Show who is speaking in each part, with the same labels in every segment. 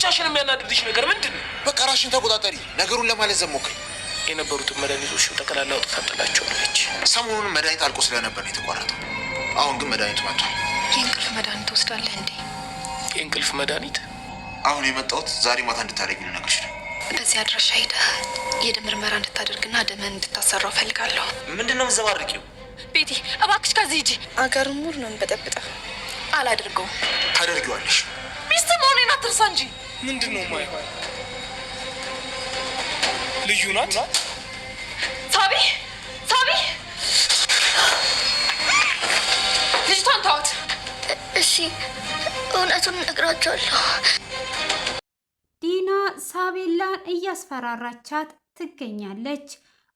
Speaker 1: ብቻሽን የሚያናድድሽ ነገር ምንድነው?
Speaker 2: በቃ ራስሽን ተቆጣጠሪ። ነገሩን ለማለት ዘሞክሪ።
Speaker 1: የነበሩትን መድኃኒቶችም ጠቅላላ አውጥታጥላቸዋለች።
Speaker 2: ሰሞኑን መድኃኒት አልቆ ስለነበር ነው የተቋረጠው። አሁን ግን መድኃኒቱ መጥቷል።
Speaker 3: የእንቅልፍ መድኃኒት ወስዳለህ እንዴ?
Speaker 1: የእንቅልፍ መድኃኒት?
Speaker 2: አሁን የመጣሁት ዛሬ ማታ እንድታደርጊ ልነግርሽ ነው።
Speaker 3: በዚህ አድራሻ ሄደህ የደም ምርመራ እንድታደርግና ደምህን እንድታሰራው ፈልጋለሁ።
Speaker 4: ምንድን ነው የምትዘባርቂው?
Speaker 3: ቤቲ እባክሽ ከዚህ ሂጂ። አገሩን ሙሉ ነው የምበጠብጠው። አላደርገውም።
Speaker 2: ታደርጊዋለሽ።
Speaker 3: ሚስት መሆኔን አትርሳ እንጂ።
Speaker 1: ምንድን ነው የማይሆን? ልዩ ናት።
Speaker 3: ሳቢ ሳቢ፣ ልጅቷን ተዋት። እሺ እውነቱን እነግራቸዋለሁ።
Speaker 5: ዲና ሳቤላን እያስፈራራቻት ትገኛለች።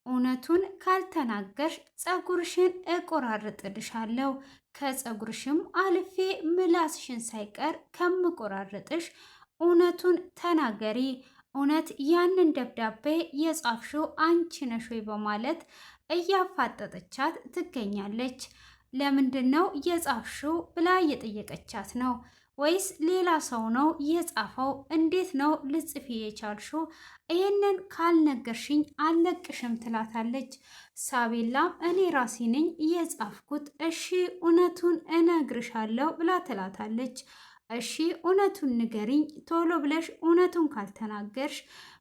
Speaker 5: እውነቱን ካልተናገርሽ ጸጉርሽን እቆራርጥልሻለሁ፣ ከጸጉርሽም አልፌ ምላስሽን ሳይቀር ከምቆራርጥሽ እውነቱን ተናገሪ፣ እውነት ያንን ደብዳቤ የጻፍሽው አንቺ ነሽ ወይ በማለት እያፋጠጠቻት ትገኛለች። ለምንድን ነው የጻፍሽው ብላ እየጠየቀቻት ነው። ወይስ ሌላ ሰው ነው የጻፈው? እንዴት ነው ልጽፊ የቻልሽው? ይህንን ካልነገርሽኝ አልለቅሽም ትላታለች። ሳቤላም እኔ ራሴ ነኝ የጻፍኩት፣ እሺ እውነቱን እነግርሻለሁ ብላ ትላታለች። እሺ እውነቱን ንገሪኝ፣ ቶሎ ብለሽ እውነቱን ካልተናገርሽ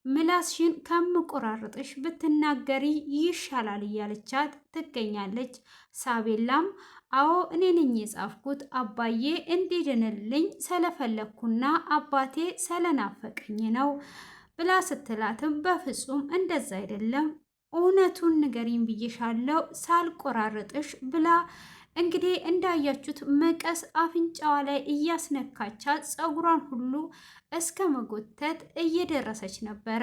Speaker 5: ምላስሽን ከምቆራርጥሽ ብትናገሪ ይሻላል እያለቻት ትገኛለች። ሳቤላም አዎ እኔ ነኝ የጻፍኩት፣ አባዬ እንዲድንልኝ ስለፈለግኩና አባቴ ስለናፈቀኝ ነው ብላ ስትላትም በፍጹም እንደዛ አይደለም፣ እውነቱን ንገሪኝ ብዬሻለሁ ሳልቆራርጥሽ ብላ እንግዲህ እንዳያችሁት መቀስ አፍንጫዋ ላይ እያስነካቻት ፀጉሯን ሁሉ እስከ መጎተት እየደረሰች ነበረ።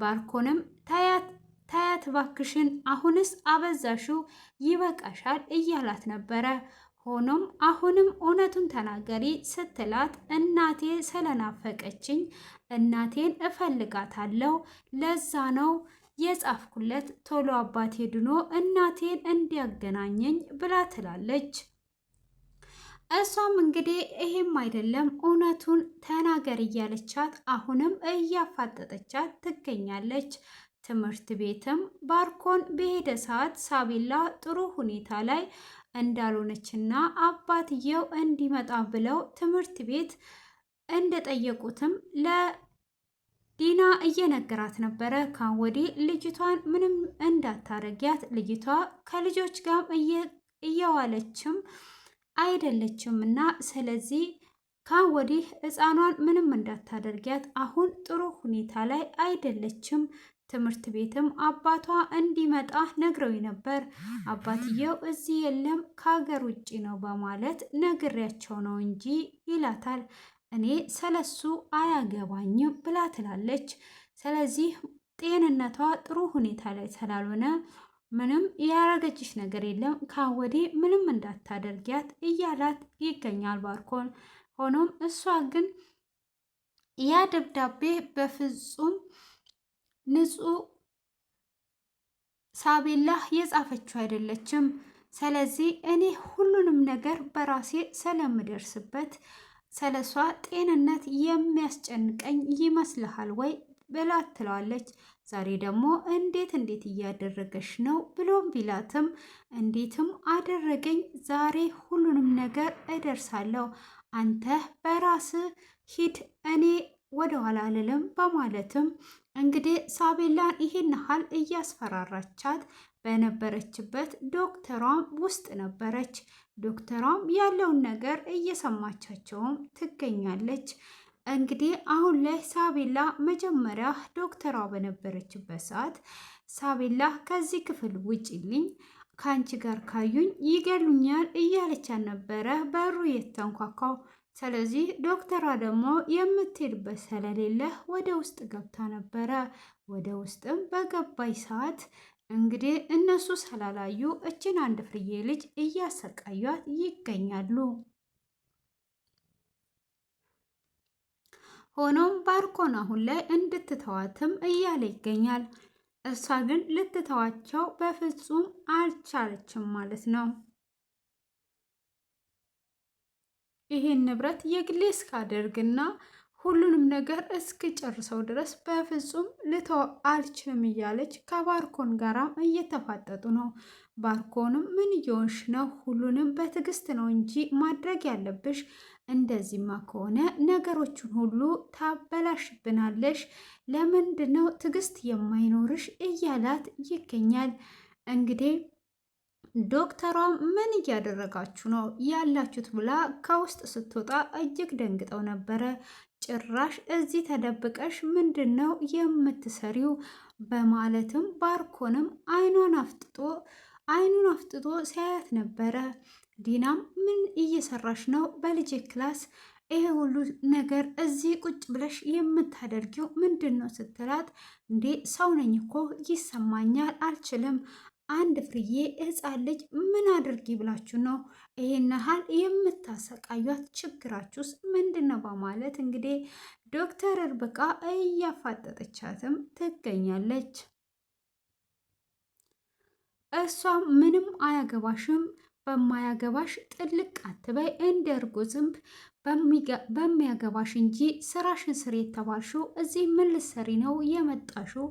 Speaker 5: ባርኮንም ታያት ባክሽን፣ አሁንስ አበዛሽው፣ ይበቃሻል እያላት ነበረ። ሆኖም አሁንም እውነቱን ተናገሪ ስትላት እናቴ ስለናፈቀችኝ እናቴን እፈልጋታለሁ፣ ለዛ ነው የጻፍኩለት፣ ቶሎ አባቴ ድኖ እናቴን እንዲያገናኘኝ ብላ ትላለች። እሷም እንግዲህ ይሄም አይደለም እውነቱን ተናገር እያለቻት አሁንም እያፋጠጠቻት ትገኛለች። ትምህርት ቤትም ባርኮን በሄደ ሰዓት ሳቤላ ጥሩ ሁኔታ ላይ እንዳልሆነችና አባትየው እንዲመጣ ብለው ትምህርት ቤት እንደጠየቁትም ዲና እየነገራት ነበረ። ካወዲ ልጅቷን ምንም እንዳታረጊያት፣ ልጅቷ ከልጆች ጋር እየዋለችም አይደለችም እና ስለዚህ ካወዲህ ሕፃኗን ምንም እንዳታደርጊያት፣ አሁን ጥሩ ሁኔታ ላይ አይደለችም። ትምህርት ቤትም አባቷ እንዲመጣ ነግረው ነበር። አባትየው እዚህ የለም ከሀገር ውጭ ነው በማለት ነግሬያቸው ነው እንጂ ይላታል። እኔ ስለሱ አያገባኝም ብላ ትላለች። ስለዚህ ጤንነቷ ጥሩ ሁኔታ ላይ ስላልሆነ ምንም ያረገችሽ ነገር የለም፣ ካወዴ ምንም እንዳታደርጊያት እያላት ይገኛል ባርኮን። ሆኖም እሷ ግን ያ ደብዳቤ በፍጹም ንጹህ ሳቤላ የጻፈችው አይደለችም። ስለዚህ እኔ ሁሉንም ነገር በራሴ ስለምደርስበት ስለሷ ጤንነት የሚያስጨንቀኝ ይመስልሃል ወይ ብላ ትለዋለች። ዛሬ ደግሞ እንዴት እያደረገሽ ነው ብሎም ቢላትም እንዴትም አደረገኝ፣ ዛሬ ሁሉንም ነገር እደርሳለሁ፣ አንተ በራስ ሂድ፣ እኔ ወደኋላ አልልም በማለትም እንግዲህ ሳቤላን ይሄን ያህል እያስፈራራቻት በነበረችበት ዶክተሯም ውስጥ ነበረች። ዶክተሯም ያለውን ነገር እየሰማቻቸውም ትገኛለች። እንግዲህ አሁን ላይ ሳቤላ መጀመሪያ ዶክተሯ በነበረችበት ሰዓት ሳቤላ ከዚህ ክፍል ውጭልኝ፣ ከአንቺ ጋር ካዩኝ ይገሉኛል እያለቻት ነበረ በሩ የተንኳኳው። ስለዚህ ዶክተሯ ደግሞ የምትሄድበት ስለሌለ ወደ ውስጥ ገብታ ነበረ። ወደ ውስጥም በገባይ ሰዓት እንግዲህ እነሱ ስላላዩ እችን አንድ ፍርዬ ልጅ እያሰቃዩት ይገኛሉ። ሆኖም ባርኮን አሁን ላይ እንድትተዋትም እያለ ይገኛል። እሷ ግን ልትተዋቸው በፍጹም አልቻለችም ማለት ነው። ይሄን ንብረት የግሌ እስካደርግና ሁሉንም ነገር እስክጨርሰው ድረስ በፍጹም ልተው አልችልም እያለች ከባርኮን ጋራ እየተፋጠጡ ነው። ባርኮንም ምን እየሆንሽ ነው? ሁሉንም በትዕግስት ነው እንጂ ማድረግ ያለብሽ። እንደዚህማ ከሆነ ነገሮችን ሁሉ ታበላሽብናለሽ። ለምንድን ነው ትዕግስት የማይኖርሽ? እያላት ይገኛል። እንግዲህ ዶክተሯም ምን እያደረጋችሁ ነው ያላችሁት ብላ ከውስጥ ስትወጣ እጅግ ደንግጠው ነበረ። ጭራሽ እዚህ ተደብቀሽ ምንድን ነው የምትሰሪው? በማለትም ባርኮንም አይኑን አፍጥጦ ሲያያት ነበረ። ዲናም ምን እየሰራሽ ነው በልጄ ክላስ? ይሄ ሁሉ ነገር እዚህ ቁጭ ብለሽ የምታደርጊው ምንድን ነው ስትላት፣ እንዴ ሰው ነኝ እኮ ይሰማኛል፣ አልችልም። አንድ ፍርዬ ሕፃን ልጅ ምን አድርጊ ብላችሁ ነው ይሄን ያህል የምታሰቃዩት? ችግራችሁስ ምንድን ነው? በማለት እንግዲህ ዶክተር ርብቃ እያፋጠጠቻትም ትገኛለች። እሷም ምንም አያገባሽም፣ በማያገባሽ ጥልቅ አትበይ፣ እንደ እርጎ ዝንብ በሚያገባሽ እንጂ ስራሽን ስር የተባልሽው እዚህ ምን ልትሰሪ ነው የመጣሽው?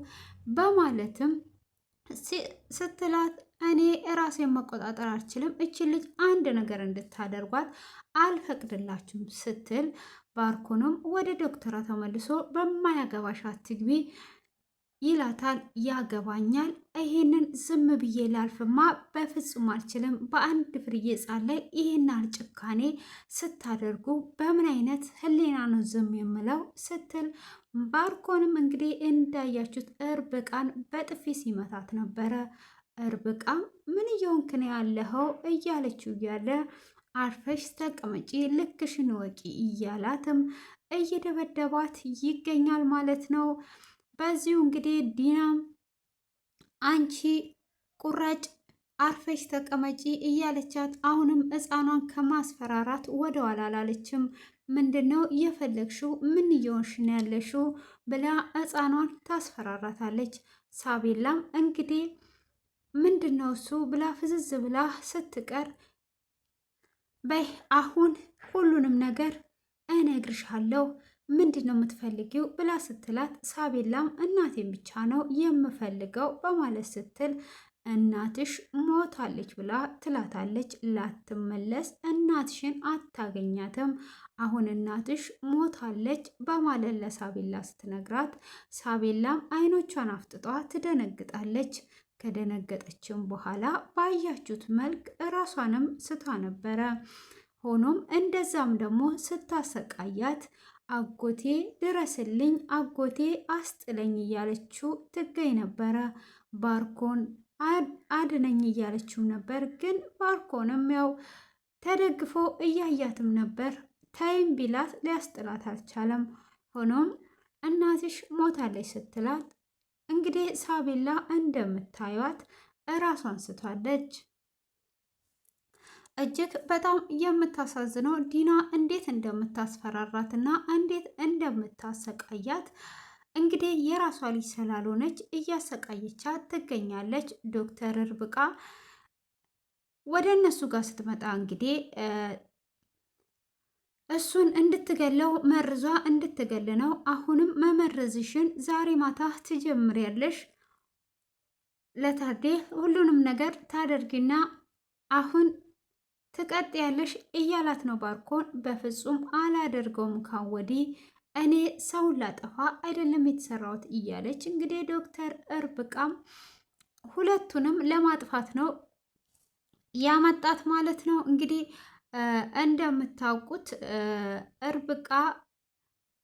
Speaker 5: በማለትም ስትላት እኔ ራሴን መቆጣጠር አልችልም፣ እቺ ልጅ አንድ ነገር እንድታደርጓት አልፈቅድላችሁም ስትል ባርኮንም ወደ ዶክተሯ ተመልሶ በማያገባሽ አትግቢ ይላታል። ያገባኛል፣ ይሄንን ዝም ብዬ ላልፍማ በፍጹም አልችልም። በአንድ ፍርዬ ሕፃን ላይ ይሄን ጭካኔ ስታደርጉ በምን አይነት ህሊና ነው ዝም የምለው? ስትል ባርኮንም እንግዲህ እንዳያችሁት ርብቃን በጥፊ ሲመታት ነበረ። ርብቃም ምን እየሆንክ ነው ያለኸው እያለችው እያለ አርፈሽ ተቀመጪ፣ ልክሽን ወቂ እያላትም እየደበደባት ይገኛል ማለት ነው። በዚሁ እንግዲህ ዲናም አንቺ ቁራጭ አርፈሽ ተቀመጪ እያለቻት አሁንም ሕፃኗን ከማስፈራራት ወደኋላ አላለችም። ምንድነው የፈለግሽው? ምን እየሆንሽ ነው ያለሽው? ብላ ሕፃኗን ታስፈራራታለች። ሳቤላም እንግዲህ ምንድነው እሱ ብላ ፍዝዝ ብላ ስትቀር በይ አሁን ሁሉንም ነገር እነግርሻለሁ፣ ምንድን ነው የምትፈልጊው ብላ ስትላት፣ ሳቤላም እናቴን ብቻ ነው የምፈልገው በማለት ስትል እናትሽ ሞታለች ብላ ትላታለች። ላትመለስ እናትሽን አታገኛትም፣ አሁን እናትሽ ሞታለች በማለት ለሳቤላ ስትነግራት፣ ሳቤላም አይኖቿን አፍጥጧ ትደነግጣለች። ከደነገጠችም በኋላ ባያችሁት መልክ እራሷንም ስታ ነበረ። ሆኖም እንደዛም ደግሞ ስታሰቃያት አጎቴ ድረስልኝ፣ አጎቴ አስጥለኝ እያለችው ትገኝ ነበረ። ባርኮን አድነኝ እያለችው ነበር። ግን ባርኮንም ያው ተደግፎ እያያትም ነበር። ታይም ቢላት ሊያስጥላት አልቻለም። ሆኖም እናትሽ ሞታለች ስትላት እንግዲህ ሳቤላ እንደምታዩት እራሷን ስቷለች። እጅግ በጣም የምታሳዝነው ዲና እንዴት እንደምታስፈራራትና እንዴት እንደምታሰቃያት እንግዲህ የራሷ ልጅ ስላልሆነች እያሰቃየቻት ትገኛለች። ዶክተር ርብቃ ወደ እነሱ ጋር ስትመጣ እንግዲህ እሱን እንድትገለው መርዟ እንድትገል ነው። አሁንም መመረዝሽን ዛሬ ማታ ትጀምሪያለሽ፣ ለታዴ ሁሉንም ነገር ታደርጊና አሁን ትቀጥያለሽ እያላት ነው ባርኮን። በፍጹም አላደርገውም፣ ካወዲህ እኔ ሰውን ላጠፋ አይደለም የተሰራሁት እያለች እንግዲህ ዶክተር ርብቃም ሁለቱንም ለማጥፋት ነው ያመጣት ማለት ነው። እንግዲህ እንደምታውቁት ርብቃ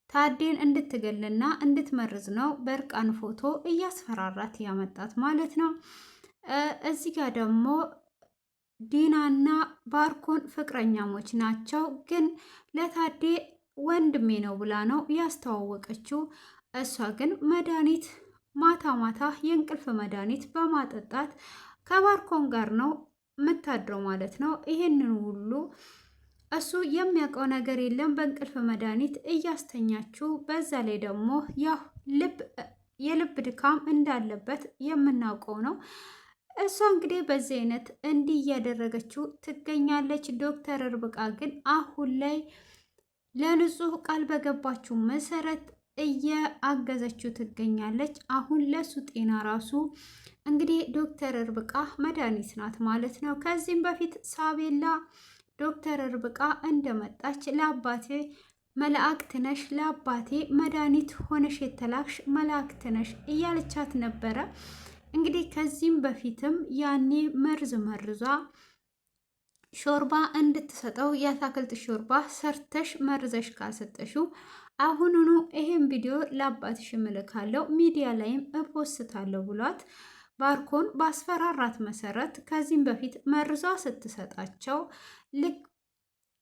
Speaker 5: ታዴን እንድትገልና እንድትመርዝ ነው በእርቃን ፎቶ እያስፈራራት ያመጣት ማለት ነው። እዚህ ጋር ደግሞ ዲናና ባርኮን ፍቅረኛሞች ናቸው። ግን ለታዴ ወንድሜ ነው ብላ ነው ያስተዋወቀችው። እሷ ግን መድኃኒት ማታ ማታ የእንቅልፍ መድኃኒት በማጠጣት ከባርኮን ጋር ነው የምታድረው ማለት ነው። ይሄንን ሁሉ እሱ የሚያውቀው ነገር የለም። በእንቅልፍ መድኃኒት እያስተኛችው፣ በዛ ላይ ደግሞ ያው የልብ ድካም እንዳለበት የምናውቀው ነው። እሷ እንግዲህ በዚህ አይነት እንዲህ እያደረገችው ትገኛለች። ዶክተር ርብቃ ግን አሁን ላይ ለንጹህ ቃል በገባችው መሰረት እያገዘችው ትገኛለች። አሁን ለሱ ጤና ራሱ እንግዲህ ዶክተር ርብቃ መድኃኒት ናት ማለት ነው። ከዚህም በፊት ሳቤላ ዶክተር ርብቃ እንደመጣች ለአባቴ መላእክት ነሽ፣ ለአባቴ መድኃኒት ሆነሽ የተላክሽ መላእክት ነሽ እያለቻት ነበረ። እንግዲህ ከዚህም በፊትም ያኔ መርዝ መርዟ ሾርባ እንድትሰጠው የአታክልት ሾርባ ሰርተሽ መርዘሽ ካልሰጠሽው አሁኑኑ ይሄን ቪዲዮ ለአባትሽ እልካለሁ ሚዲያ ላይም እፖስታለሁ ብሏት ባርኮን ባስፈራራት መሰረት ከዚህም በፊት መርዟ ስትሰጣቸው ልክ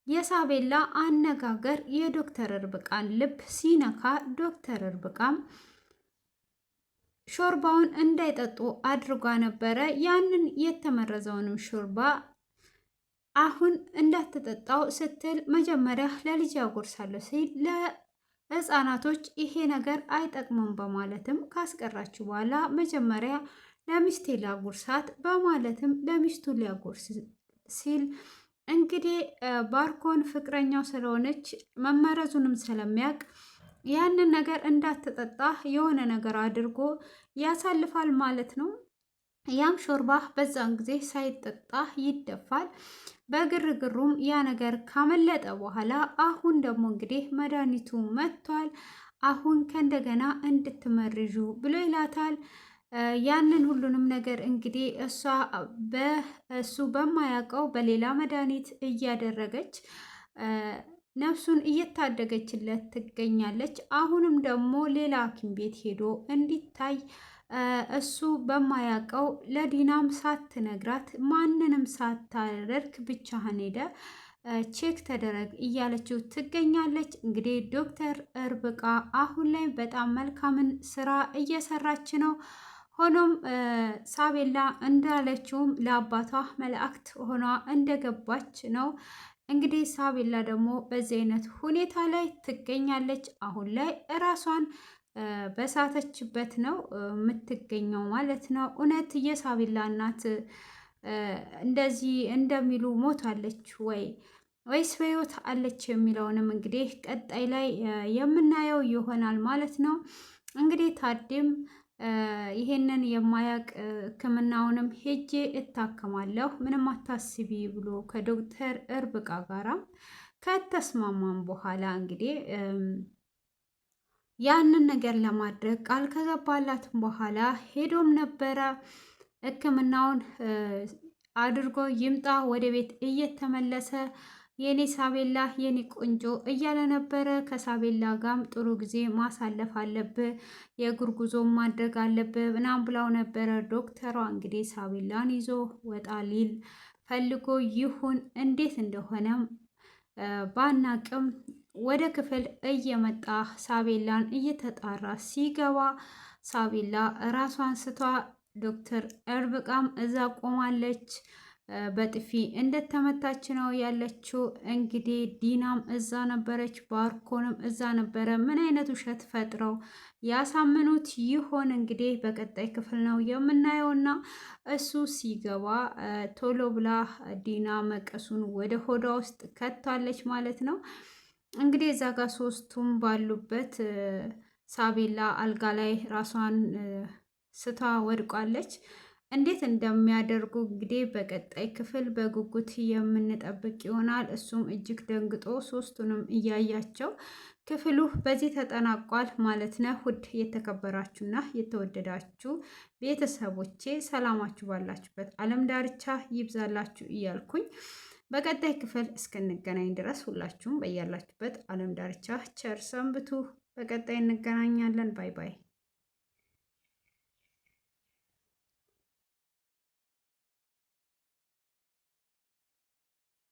Speaker 5: የሳቤላ አነጋገር የዶክተር ርብቃን ልብ ሲነካ ዶክተር ርብቃም ሾርባውን እንዳይጠጡ አድርጓ ነበረ። ያንን የተመረዘውንም ሾርባ አሁን እንዳትጠጣው ስትል መጀመሪያ ለልጅ ያጎርሳለሁ ሲል ለህፃናቶች ይሄ ነገር አይጠቅሙም በማለትም ካስቀራችሁ በኋላ መጀመሪያ ለሚስቴ ሊያጎርሳት በማለትም ለሚስቱ ሊያጎርስ ሲል እንግዲህ ባርኮን ፍቅረኛው ስለሆነች መመረዙንም ስለሚያውቅ ያንን ነገር እንዳትጠጣ የሆነ ነገር አድርጎ ያሳልፋል ማለት ነው። ያም ሾርባ በዛን ጊዜ ሳይጠጣ ይደፋል። በግርግሩም ያ ነገር ካመለጠ በኋላ አሁን ደግሞ እንግዲህ መድኃኒቱ መጥቷል። አሁን ከእንደገና እንድትመርዡ ብሎ ይላታል። ያንን ሁሉንም ነገር እንግዲህ እሱ በማያውቀው በሌላ መድኃኒት እያደረገች ነፍሱን እየታደገችለት ትገኛለች። አሁንም ደግሞ ሌላ ሐኪም ቤት ሄዶ እንዲታይ እሱ በማያውቀው ለዲናም ሳትነግራት ማንንም ሳታደርግ ብቻህን ሄደ ቼክ ተደረግ እያለችው ትገኛለች። እንግዲህ ዶክተር ርብቃ አሁን ላይ በጣም መልካምን ስራ እየሰራች ነው። ሆኖም ሳቤላ እንዳለችውም ለአባቷ መላእክት ሆኗ እንደገባች ነው። እንግዲህ ሳቤላ ደግሞ በዚህ አይነት ሁኔታ ላይ ትገኛለች። አሁን ላይ እራሷን በሳተችበት ነው የምትገኘው ማለት ነው። እውነት የሳቤላ እናት እንደዚህ እንደሚሉ ሞታለች ወይስ በሕይወት አለች የሚለውንም እንግዲህ ቀጣይ ላይ የምናየው ይሆናል ማለት ነው። እንግዲህ ታዴም ይሄንን የማያውቅ ሕክምናውንም ሄጄ እታከማለሁ ምንም አታስቢ ብሎ ከዶክተር ርብቃ ጋራ ከተስማማም በኋላ እንግዲህ ያንን ነገር ለማድረግ ቃል ከገባላትም በኋላ ሄዶም ነበረ። ሕክምናውን አድርጎ ይምጣ ወደ ቤት እየተመለሰ የኔ ሳቤላ የኔ ቆንጆ እያለ ነበረ። ከሳቤላ ጋም ጥሩ ጊዜ ማሳለፍ አለብህ፣ የእግር ጉዞ ማድረግ አለብህ ምናምን ብላው ነበረ ዶክተሯ። እንግዲህ ሳቤላን ይዞ ወጣ ሊል ፈልጎ ይሁን እንዴት እንደሆነም ባናቅም ወደ ክፍል እየመጣ ሳቤላን እየተጣራ ሲገባ ሳቤላ ራሷን ስቷ ዶክተር ርብቃም እዛ ቆማለች። በጥፊ እንደተመታች ነው ያለችው። እንግዲህ ዲናም እዛ ነበረች፣ ባርኮንም እዛ ነበረ። ምን አይነት ውሸት ፈጥረው ያሳምኑት ይሆን? እንግዲህ በቀጣይ ክፍል ነው የምናየውና እሱ ሲገባ ቶሎ ብላ ዲና መቀሱን ወደ ሆዷ ውስጥ ከታለች ማለት ነው። እንግዲህ እዛ ጋር ሶስቱም ባሉበት ሳቤላ አልጋ ላይ ራሷን ስታ ወድቋለች። እንዴት እንደሚያደርጉ እንግዲህ በቀጣይ ክፍል በጉጉት የምንጠብቅ ይሆናል። እሱም እጅግ ደንግጦ ሶስቱንም እያያቸው ክፍሉ በዚህ ተጠናቋል ማለት ነው። ውድ የተከበራችሁና የተወደዳችሁ ቤተሰቦቼ ሰላማችሁ ባላችሁበት ዓለም ዳርቻ ይብዛላችሁ እያልኩኝ በቀጣይ ክፍል እስክንገናኝ ድረስ ሁላችሁም በያላችሁበት ዓለም ዳርቻ ቸር ሰንብቱ። በቀጣይ እንገናኛለን። ባይ ባይ።